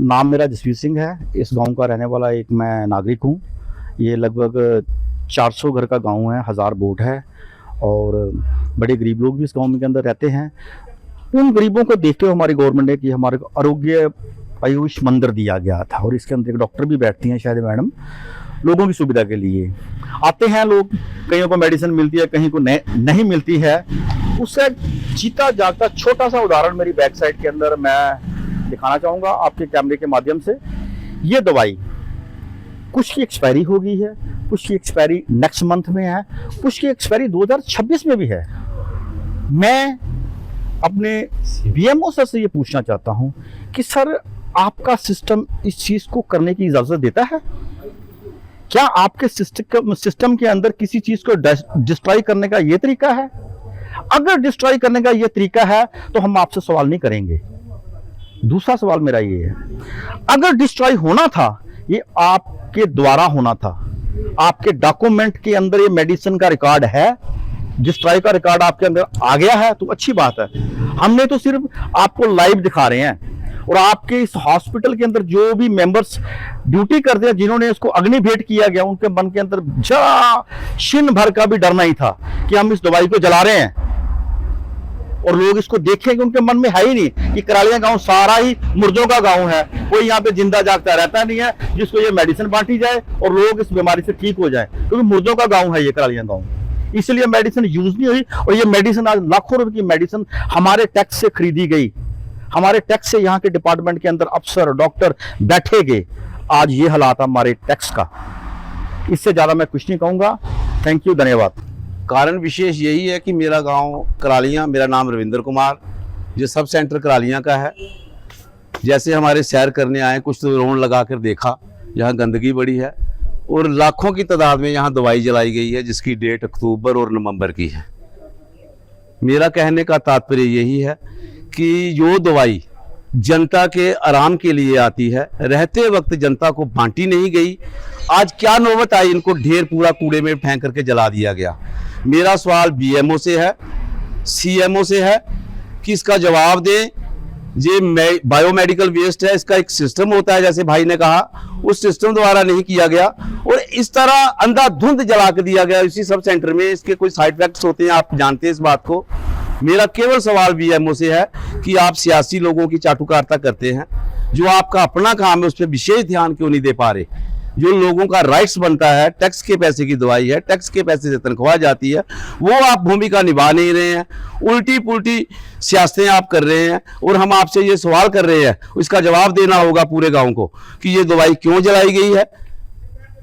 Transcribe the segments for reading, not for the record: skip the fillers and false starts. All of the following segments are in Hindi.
नाम मेरा जसवीर सिंह है। इस गांव का रहने वाला एक मैं नागरिक हूं। ये लगभग 400 घर का गांव है, 1000 वोट है और बड़े गरीब लोग भी इस गांव के अंदर रहते हैं। उन गरीबों को देखते हुए हमारी गवर्नमेंट ने कि हमारे को आरोग्य आयुष मंदिर दिया गया था और इसके अंदर एक डॉक्टर भी बैठती हैं शायद मैडम, लोगों की सुविधा के लिए आते हैं लोग। कईयों को मेडिसिन मिलती है, कहीं को नहीं मिलती है। उसका जीता जागता छोटा सा उदाहरण मेरी बैक साइड के अंदर मैं दिखाना चाहूँगा आपके कैमरे के माध्यम से। ये दवाई कुछ की एक्सपायरी हो गई है, कुछ की एक्सपायरी नेक्स्ट मंथ में है, कुछ की एक्सपायरी 2026 में भी है। मैं अपने बीएमओ सर से ये पूछना चाहता हूँ कि सर आपका सिस्टम इस चीज़ को करने की इजाज़त देता है? क्या आपके सिस्टम के अंदर किसी चीज़ को डिस्ट्रॉय करने का ये तरीका है? अगर डिस्ट्रॉय करने का ये तरीका है तो हम आपसे सवाल नहीं करेंगे। दूसरा सवाल मेरा ये है, अगर डिस्ट्रॉय होना था ये आपके द्वारा होना था, आपके डॉक्यूमेंट के अंदर ये मेडिसिन का रिकॉर्ड है, डिस्ट्रॉय का रिकॉर्ड आपके अंदर आ गया है तो अच्छी बात है। हमने तो सिर्फ आपको लाइव दिखा रहे हैं और आपके इस हॉस्पिटल के अंदर जो भी मेंबर्स ड्यूटी करते हैं, जिन्होंने इसको अग्नि भेंट किया गया, उनके मन के अंदर जरा छिन भर का भी डर नहीं था कि हम इस दवाई को जला रहे हैं और लोग इसको देखेंगे। उनके मन में है ही नहीं कि करालियां गांव सारा ही मुर्दों का गांव है, कोई यहाँ पे जिंदा जागता रहता नहीं है जिसको ये मेडिसिन बांटी जाए और लोग इस बीमारी से ठीक हो जाए, क्योंकि मुर्दों का गांव है ये करालियां गांव। इसलिए मेडिसिन यूज नहीं हुई और ये मेडिसिन आज लाखों रुपए की मेडिसिन हमारे टैक्स से खरीदी गई। हमारे टैक्स से यहाँ के डिपार्टमेंट के अंदर अफसर डॉक्टर बैठे गए। आज ये हालात हमारे टैक्स का। इससे ज्यादा मैं कुछ नहीं कहूंगा। थैंक यू, धन्यवाद। कारण विशेष यही है कि मेरा गांव करालियां, मेरा नाम रविंद्र कुमार, जो सब सेंटर करालियां का है। जैसे हमारे सैर करने आए, कुछ तो राउंड लगा कर देखा, यहाँ गंदगी बड़ी है और लाखों की तादाद में यहाँ दवाई जलाई गई है जिसकी डेट अक्टूबर और नवंबर की है। मेरा कहने का तात्पर्य यही है कि जो दवाई जनता के आराम के लिए आती है, रहते वक्त जनता को बांटी नहीं गई। आज क्या नौबत आई, इनको ढेर पूरा कूड़े में फेंक करके जला दिया गया। मेरा सवाल बीएमओ से है, सीएमओ से है कि इसका जवाब दें। ये बायोमेडिकल वेस्ट है, इसका एक सिस्टम होता है, जैसे भाई ने कहा, उस सिस्टम द्वारा नहीं किया गया और इस तरह अंधाधुंध जला के दिया गया इसी सब सेंटर में। इसके कोई साइड इफेक्ट्स होते हैं, आप जानते हैं इस बात को। मेरा केवल सवाल बीएमओ से है कि आप सियासी लोगों की चाटुकारिता करते हैं, जो आपका अपना काम है उस पर विशेष ध्यान क्यों नहीं दे पा रहे? जो लोगों का राइट्स बनता है, टैक्स के पैसे की दवाई है, टैक्स के पैसे से तनख्वाह जाती है, वो आप भूमिका निभा नहीं रहे हैं। उल्टी पुल्टी सियासतें आप कर रहे हैं और हम आपसे ये सवाल कर रहे हैं, इसका जवाब देना होगा पूरे गांव को कि ये दवाई क्यों जलाई गई है,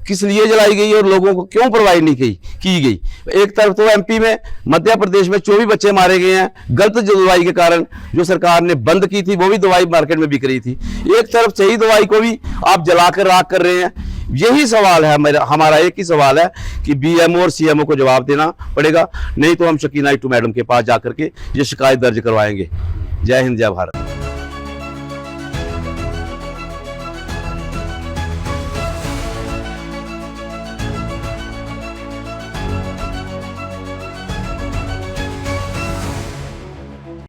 किस लिए जलाई गई और लोगों को क्यों प्रोवाइड नहीं की गई। एक तरफ तो एमपी में, मध्य प्रदेश में 24 बच्चे मारे गए हैं गलत दवाई के कारण, जो सरकार ने बंद की थी, वो भी दवाई मार्केट में बिक रही थी। एक तरफ सही दवाई को भी आप जलाकर राख कर रहे हैं। यही सवाल है हमारा एक ही सवाल है कि बीएमओ और सीएमओ को जवाब देना पड़ेगा, नहीं तो हम शकीना इटू मैडम के पास जाकर के ये शिकायत दर्ज करवाएंगे। जय हिंद, जय भारत।